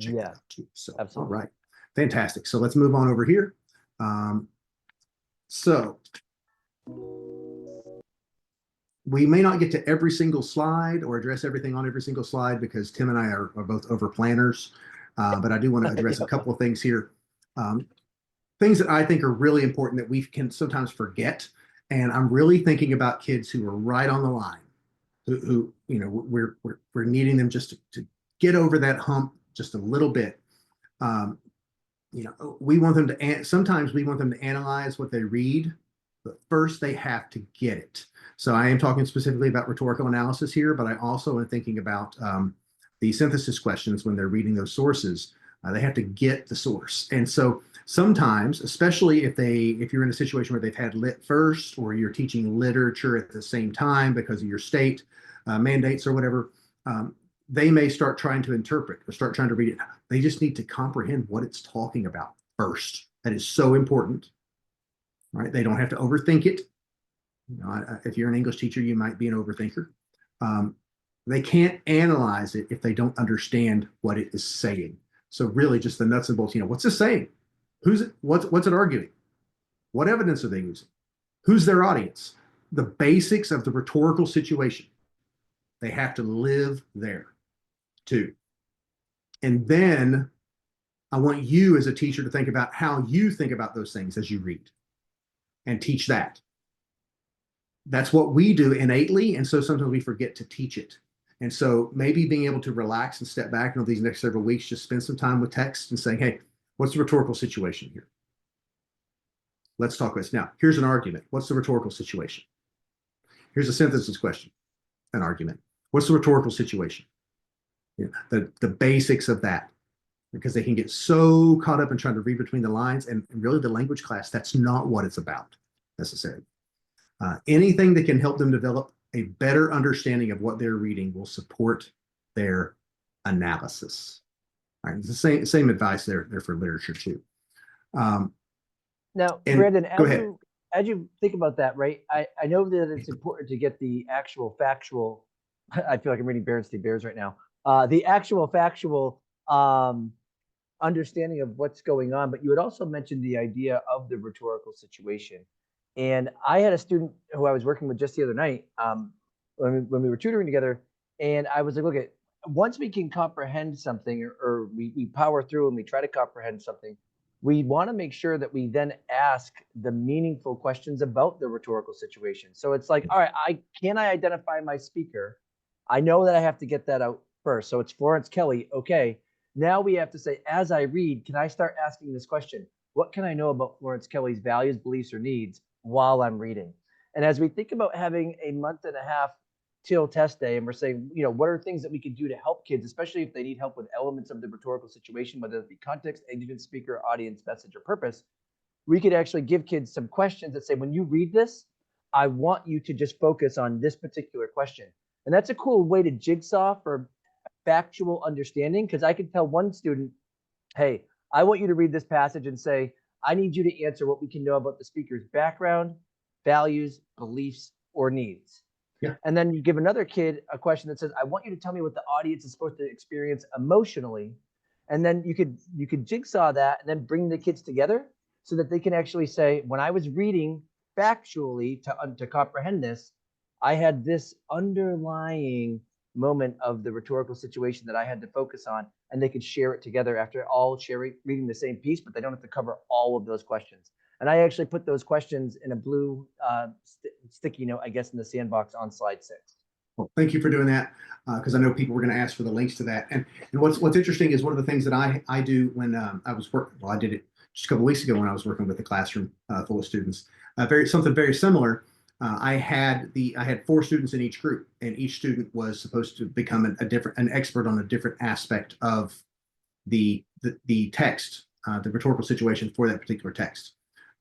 check that Yeah, out too. So, absolutely. all right, fantastic. So let's move on over here. So we may not get to every single slide or address everything on every single slide because Tim and I are both over planners, but I do want to address a couple of things here. Things that I think are really important that we can sometimes forget. And I'm really thinking about kids who are right on the line, who you know, we're needing them just to get over that hump just a little bit. You know, we want them to, sometimes we want them to analyze what they read, but first they have to get it. So I am talking specifically about rhetorical analysis here, but I also am thinking about the synthesis questions when they're reading those sources. They have to get the source. And so sometimes, especially if you're in a situation where they've had lit first, or you're teaching literature at the same time because of your state mandates or whatever, they may start trying to interpret or start trying to read it. They just need to comprehend what it's talking about first. That is so important, right? They don't have to overthink it. You know, if you're an English teacher, you might be an overthinker. They can't analyze it if they don't understand what it is saying. So really just the nuts and bolts, you know, what's it saying? Who's it? What's it arguing? What evidence are they using? Who's their audience? The basics of the rhetorical situation. They have to live there too. And then I want you as a teacher to think about how you think about those things as you read and teach that. That's what we do innately. And so sometimes we forget to teach it. And so maybe being able to relax and step back and over these next several weeks, just spend some time with text and saying, hey, what's the rhetorical situation here? Let's talk about this. Now, here's an argument. What's the rhetorical situation? Here's a synthesis question, an argument. What's the rhetorical situation? You know, the basics of that, because they can get so caught up in trying to read between the lines. And really the language class, that's not what it's about necessarily. Anything that can help them develop a better understanding of what they're reading will support their analysis. All right, it's the same advice there for literature too. Now, Brandon, go ahead. As you think about that, right? I know that it's important to get the actual factual. I feel like I'm reading Berenstain Bears right now. The actual factual understanding of what's going on, but you had also mentioned the idea of the rhetorical situation. And I had a student who I was working with just the other night when we were tutoring together, and I was like, look, once we can comprehend something, or we power through and we try to comprehend something, we want to make sure that we then ask the meaningful questions about the rhetorical situation. So it's like, all right, can I identify my speaker? I know that I have to get that out first. So it's Florence Kelly. Okay. Now we have to say, as I read, can I start asking this question? What can I know about Florence Kelly's values, beliefs, or needs while I'm reading? And as we think about having a month and a half till test day, and we're saying, you know, what are things that we can do to help kids, especially if they need help with elements of the rhetorical situation, whether it be context, exigent, speaker, audience, message, or purpose, we could actually give kids some questions that say, when you read this, I want you to just focus on this particular question. And that's a cool way to jigsaw for factual understanding, because I could tell one student, hey, I want you to read this passage and say, I need you to answer what we can know about the speaker's background, values, beliefs, or needs. Yeah. And then you give another kid a question that says, I want you to tell me what the audience is supposed to experience emotionally. And then you could jigsaw that and then bring the kids together so that they can actually say, when I was reading factually to comprehend this, I had this underlying moment of the rhetorical situation that I had to focus on, and they could share it together after all reading the same piece, but they don't have to cover all of those questions. And I actually put those questions in a blue sticky note, I guess, in the sandbox on slide 6. Well, thank you for doing that, because I know people were going to ask for the links to that. And what's interesting is one of the things that I do when I was working, well, I did it just a couple of weeks ago when I was working with a classroom full of students. Something very similar. I had 4 students in each group, and each student was supposed to become an expert on a different aspect of the text, the rhetorical situation for that particular text.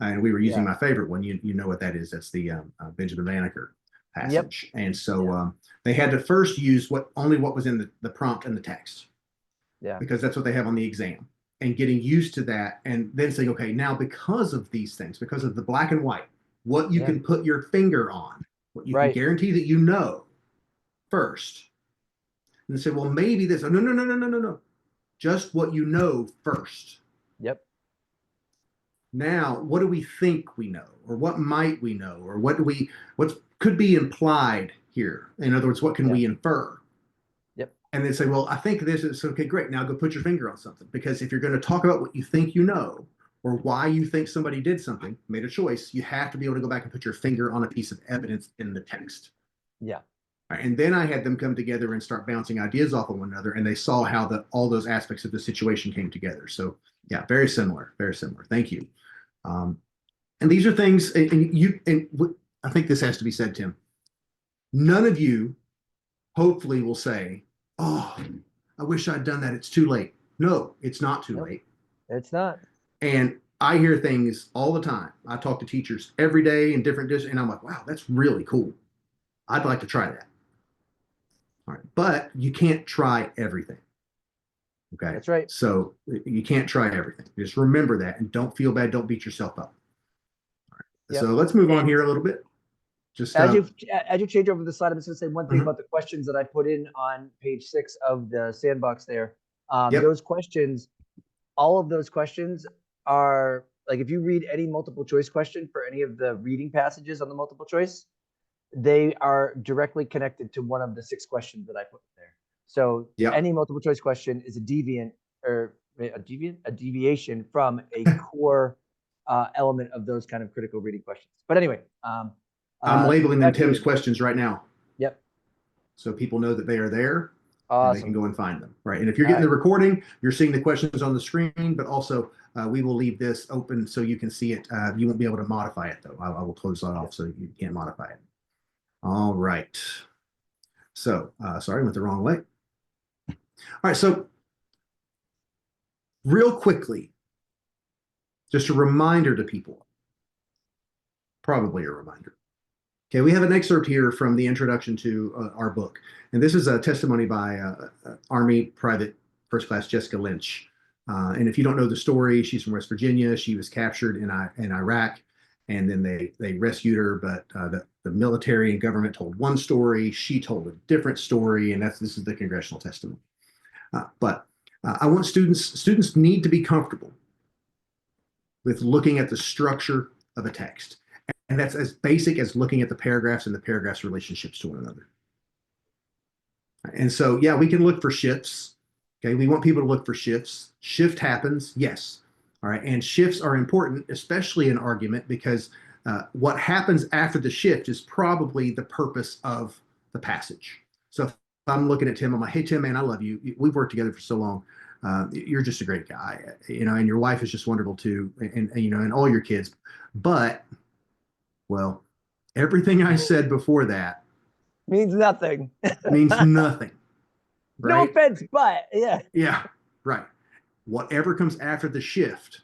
And we were using my favorite one. You know what that is? That's the Benjamin Banneker passage. Yep. And so they had to first use only what was in the prompt and the text. Yeah. Because that's what they have on the exam. And getting used to that, and then saying, okay, now because of these things, because of the black and white, what you can put your finger on, what you can guarantee that you know first. And say, well, maybe this. Oh, no. just what you know first. Yep. Now, what do we think we know, or what might we know, or what could be implied here? In other words, what can Yep. we infer? Yep. And then say, well, I think this is okay, great. Now go put your finger on something. Because if you're going to talk about what you think you know, or why you think somebody did something, made a choice, you have to be able to go back and put your finger on a piece of evidence in the text. Yeah. Right? And then I had them come together and start bouncing ideas off of one another, and they saw how all those aspects of the situation came together. So yeah, very similar, very similar. Thank you. And these are things, I think this has to be said, Tim. None of you hopefully will say, "Oh, I wish I'd done that. It's too late." No, it's not too late. It's not. And I hear things all the time. I talk to teachers every day in different districts, and I'm like, wow, that's really cool. I'd like to try that. All right. But you can't try everything. Okay. That's right. So you can't try everything. Just remember that and don't feel bad. Don't beat yourself up. All right. Yep. So let's move on here a little bit. Just as you change over the slide, I'm just going to say one thing about the questions that I put in on page 6 of the sandbox there. Those questions, all of those questions are like, if you read any multiple choice question for any of the reading passages on the multiple choice, they are directly connected to one of the 6 questions that I put there. So any multiple choice question is a deviation from a core element of those kind of critical reading questions. But anyway, I'm labeling them Tim's questions right now. Yep. So people know that they are there. Awesome. And they can go and find them. Right. And if you're getting the recording, you're seeing the questions on the screen, but also we will leave this open so you can see it. You won't be able to modify it, though. I will close that off so you can't modify it. All right. So sorry, I went the wrong way. All right. So real quickly, just a reminder to people, probably a reminder. Okay, we have an excerpt here from the introduction to our book. And this is a testimony by Army Private First Class Jessica Lynch. And if you don't know the story, she's from West Virginia. She was captured in Iraq, and then they rescued her. But the military and government told one story. She told a different story, and this is the congressional testimony. But I want students need to be comfortable with looking at the structure of a text. And that's as basic as looking at the paragraphs and the paragraphs' relationships to one another. And so, yeah, we can look for shifts. Okay, we want people to look for shifts. Shift happens, yes. All right, and shifts are important, especially in argument, because what happens after the shift is probably the purpose of the passage. So if I'm looking at Tim, I'm like, hey, Tim, man, I love you. We've worked together for so long. You're just a great guy, and your wife is just wonderful too, and all your kids. But well, everything I said before that means nothing. Means nothing. Right? No offense, but yeah. Yeah, right. Whatever comes after the shift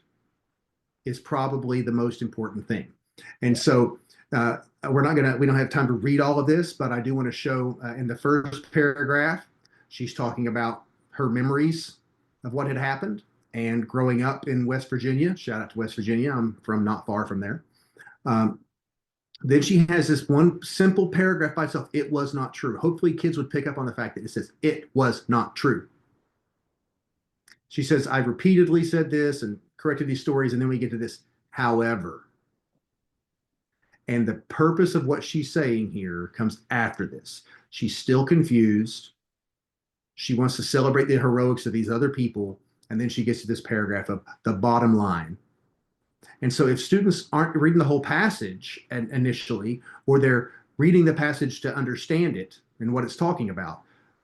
is probably the most important thing. And so we don't have time to read all of this, but I do want to show in the first paragraph, she's talking about her memories of what had happened and growing up in West Virginia. Shout out to West Virginia. I'm from not far from there. Then she has this one simple paragraph by itself. It was not true. Hopefully kids would pick up on the fact that it says it was not true. She says, I repeatedly said this and corrected these stories. And then we get to this, however. And the purpose of what she's saying here comes after this. She's still confused. She wants to celebrate the heroics of these other people. And then she gets to this paragraph of the bottom line. And so if students aren't reading the whole passage initially, or they're reading the passage to understand it and what it's talking about,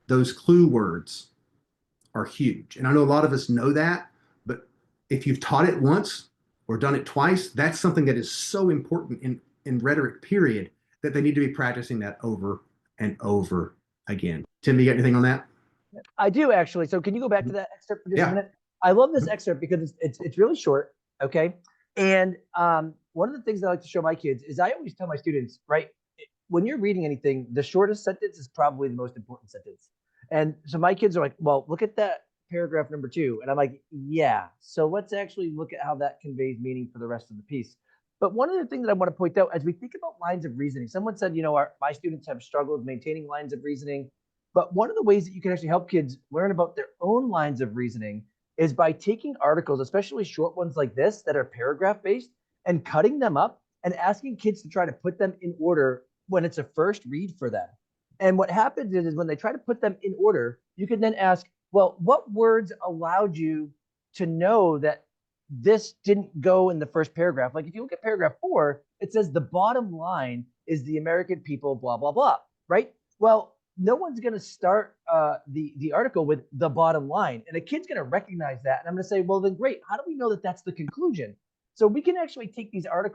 those clue words are huge. And I know a lot of us know that, but if you've taught it once or done it twice, that's something that is so important in rhetoric, period, that they need to be practicing that over and over again. Tim, you got anything on that? I do, actually. So can you go back to that excerpt for just a minute? I love this excerpt because it's really short, okay? And one of the things that I like to show my kids is I always tell my students, right, when you're reading anything, the shortest sentence is probably the most important sentence. And so my kids are like, well, look at that paragraph number 2. And I'm like, yeah. So let's actually look at how that conveys meaning for the rest of the piece. But one other thing that I want to point out as we think about lines of reasoning, someone said, my students have struggled maintaining lines of reasoning. But one of the ways that you can actually help kids learn about their own lines of reasoning is by taking articles, especially short ones like this that are paragraph based, and cutting them up and asking kids to try to put them in order when it's a first read for them. And what happens is when they try to put them in order, you can then ask, well, what words allowed you to know that this didn't go in the first paragraph? Like if you look at paragraph 4, it says the bottom line is the American people, blah, blah, blah, right? Well, no one's going to start the article with the bottom line, and a kid's going to recognize that. And I'm going to say, well, then great. How do we know that that's the conclusion? So we can actually take these articles